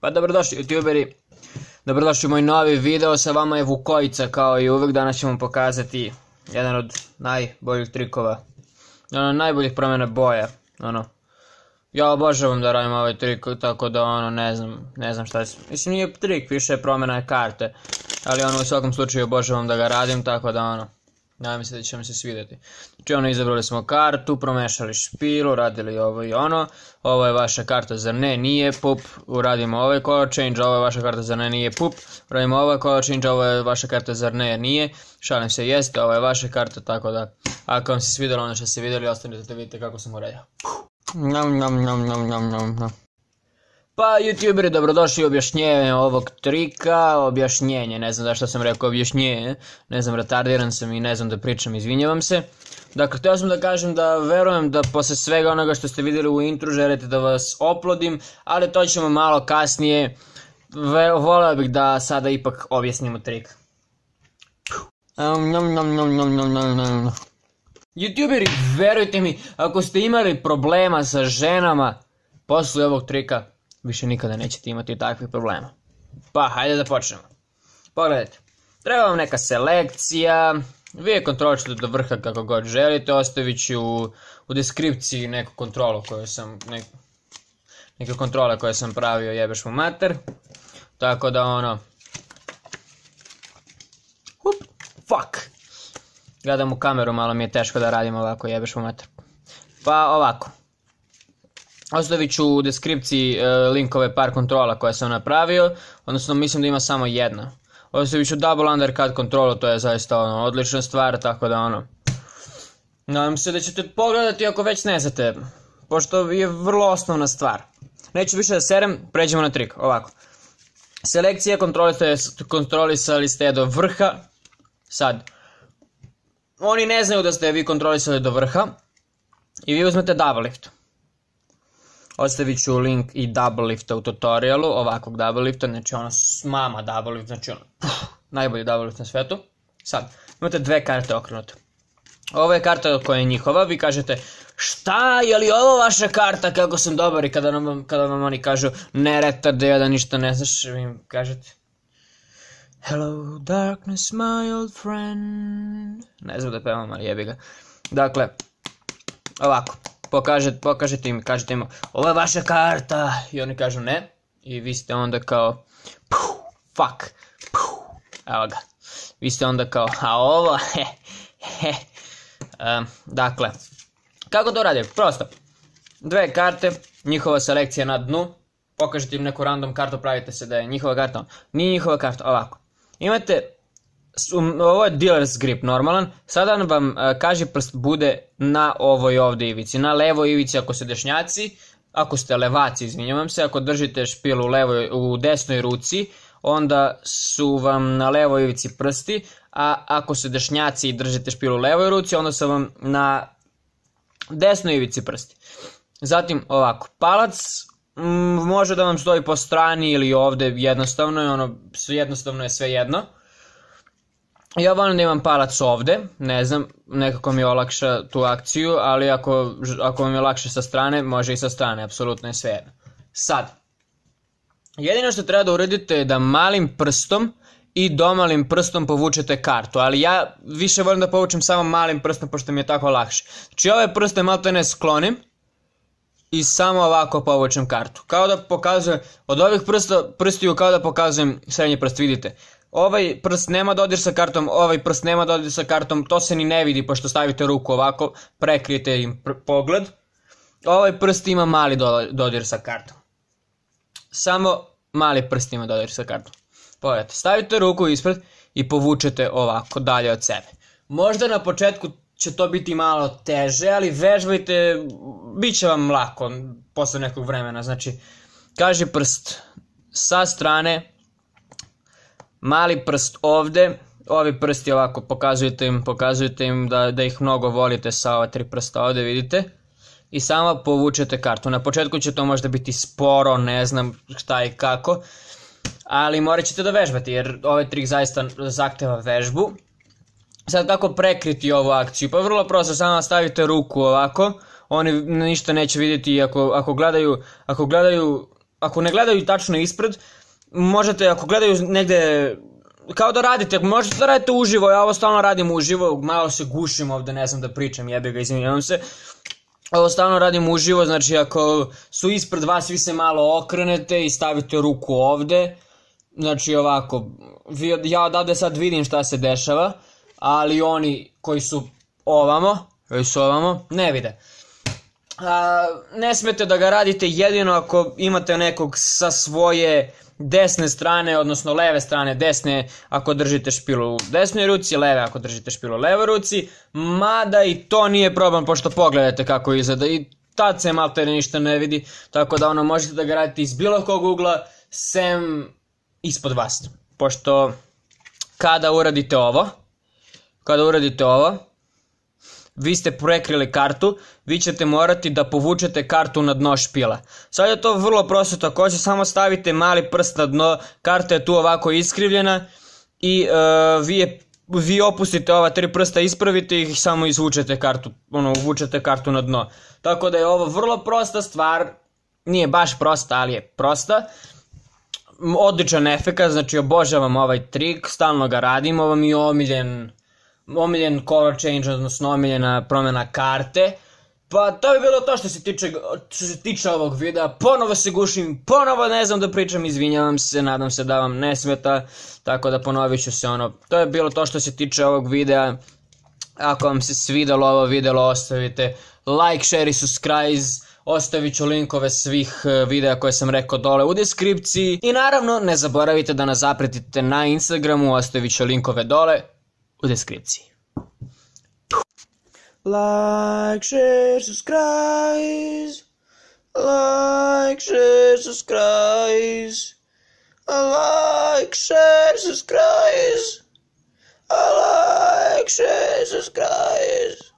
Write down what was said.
Pa dobrodošli youtuberi, dobrodošli u moj novi video, sa vama je Vukojica kao i uvijek. Danas ćemo pokazati jedan od najboljih trikova, najboljih promjena boja, ja obožavam da radim ovaj trik, tako da ne znam šta je, mislim nije trik, više promjena je karte, ali u svakom slučaju obožavam da ga radim, tako da nadam se da će mi se svidjeti. Znači izabrali smo kartu, promešali špilu, radili ovo i ono, ovo je vaša karta, zar ne, nije, pup, uradimo ovaj color change, ovo je vaša karta, zar ne, nije, pup, uradimo ovaj color change, ovo je vaša karta, zar ne, nije, šalim se, jeste, ovo je vaša karta, tako da, ako vam se svidjelo ono što ste vidjeli, ostanite da vidite kako sam uradio. Pa youtuberi, dobrodošli u objašnjenje ovog trika, objašnjenje, ne znam zašto sam rekao objašnjenje, ne znam, retardiran sam i ne znam da pričam, izvinjavam se. Dakle, htio sam da kažem da verujem da posle svega onoga što ste vidjeli u intru želite da vas oplodim, ali to ćemo malo kasnije, voleo bih da sada ipak objasnimo trik. Youtuberi, verujte mi, ako ste imali problema sa ženama posle ovog trika, više nikada nećete imati takvih problema. Pa, hajde da počnemo. Pogledajte, treba vam neka selekcija, vi je kontroličite do vrha kako god želite, ostavit ću u deskripciji neku kontrolu koju sam, neke kontrole koje sam pravio, jebeš mu mater. Tako da fuck. Gledam u kameru, malo mi je teško da radim ovako, jebeš mu mater. Pa ovako. Ostavit ću u deskripciji linkove par kontrola koje sam napravio, odnosno mislim da ima samo jedna. Ostavit ću double undercut kontrolu, to je zaista odlična stvar, tako da nadam se da ćete pogledati ako već ne znate, pošto je vrlo osnovna stvar. Neću više da serem, pređemo na trik, ovako. Selekcija, kontrolisali ste je do vrha, sad. Oni ne znaju da ste vi kontrolisali do vrha i vi uzmete double lift. Ostavit ću link i double lifta u tutorialu, ovakvog double lifta, znači mama double lift, znači najbolji double lift na svetu. Sad, imate dve karte okrenute. Ovo je karta koja je njihova, vi kažete šta, je li ovo vaša karta, kako sam dobar, i kada vam oni kažu ne retarde, da ništa ne znaš, vi im kažete hello darkness my old friend, ne znam da pevam, ali jebi ga. Dakle, ovako. Pokažete im, kažete im, ovo je vaša karta, i oni kažu ne, i vi ste onda kao, fuck, evo ga, vi ste onda kao, a ovo, dakle, kako to radi? Prosto, dve karte, njihova selekcija na dnu, pokažete im neku random kartu, pravite se da je njihova karta, nije njihova karta, ovako, imate, ovo je dealer's grip normalan, sada vam kaži prst bude na ovoj ovdje ivici, na levoj ivici ako ste dešnjaci, ako ste levaci, izvinjavam se, ako držite špilu u desnoj ruci, onda su vam na levoj ivici prsti, a ako ste dešnjaci i držite špilu u levoj ruci, onda su vam na desnoj ivici prsti. Zatim ovako, palac može da vam stoji po strani ili ovdje, jednostavno je sve jedno. Ja volim da imam palac ovdje, ne znam, nekako mi olakša tu akciju, ali ako vam je lakše sa strane, može i sa strane, apsolutno je svejedno. Sad, jedino što treba da uradite je da malim prstom i domalim prstom povučete kartu, ali ja više volim da povučem samo malim prstom, pošto mi je tako lakše. Znači ove prste malo to ne sklonim i samo ovako povučem kartu. Kao da pokazujem, od ovih prstiju kao da pokazujem srednji prst, vidite. Ovaj prst nema dodir sa kartom, ovaj prst nema dodir sa kartom, to se ni ne vidi pošto stavite ruku ovako, prekrijete im pogled. Ovaj prst ima mali dodir sa kartom. Samo mali prst ima dodir sa kartom. Pogledajte, stavite ruku ispred i povučete ovako dalje od sebe. Možda na početku će to biti malo teže, ali vežbajte, bit će vam lako posle nekog vremena. Znači, kaži prst sa strane, mali prst ovdje, ovi prsti ovako, pokazujete im da ih mnogo volite sa ova tri prsta ovdje, vidite. I samo povučete kartu. Na početku će to možda biti sporo, ne znam šta i kako, ali morat ćete da vežbate jer ovaj trik zaista zahteva vežbu. Sad kako prekriti ovu akciju? Pa vrlo prosto, samo stavite ruku ovako, oni ništa neće vidjeti, ako gledaju ako ne gledaju tačno ispred, možete, ako gledaju negde, kao da radite, možete da radite uživo, ja ovo stalno radim uživo, malo se gušim ovde, ne znam da pričam, jebi ga, izvinjavam se. Ovo stalno radim uživo, znači ako su ispred vas, vi se malo okrenete i stavite ruku ovde. Znači ovako, ja odavde sad vidim šta se dešava, ali oni koji su ovamo, ne vide. Ne smete da ga radite jedino ako imate nekog sa svoje desne strane, odnosno leve strane, desne ako držite špilu u desnoj ruci, leve ako držite špilu u levoj ruci, mada i to nije problem, pošto pogledajte kako izgleda i tad se malte ništa ne vidi, tako da možete da ga radite iz bilo kog ugla, sem ispod vas, pošto kada uradite ovo, vi ste prekrili kartu, vi ćete morati da povučete kartu na dno špila. Sad je to vrlo prosto, takođe samo stavite mali prst na dno, karta je tu ovako iskrivljena i vi opustite ova 3 prsta, ispravite ih i samo izvučete kartu, uvučete kartu na dno. Tako da je ovo vrlo prosta stvar, nije baš prosta, ali je prosta. Odličan efekat, znači obožavam ovaj trik, stalno ga radim, ovo mi je omiljen color change, odnosno omiljena promjena karte. Pa to bi bilo to što se tiče ovog videa, ponovo se gušim, ponovo ne znam da pričam, izvinjavam se, nadam se da vam ne smeta, tako da ponovit ću se to je bilo to što se tiče ovog videa. Ako vam se svidelo ovo video, ostavite like, share i subscribe, ostavit ću linkove svih videa koje sam rekao dole u deskripciji i naravno ne zaboravite da nas zapratite na Instagramu, ostavit ću linkove dole u deskripciji. Like, share, subscribe. Like, share, subscribe. Like, share, subscribe. Like, share, subscribe.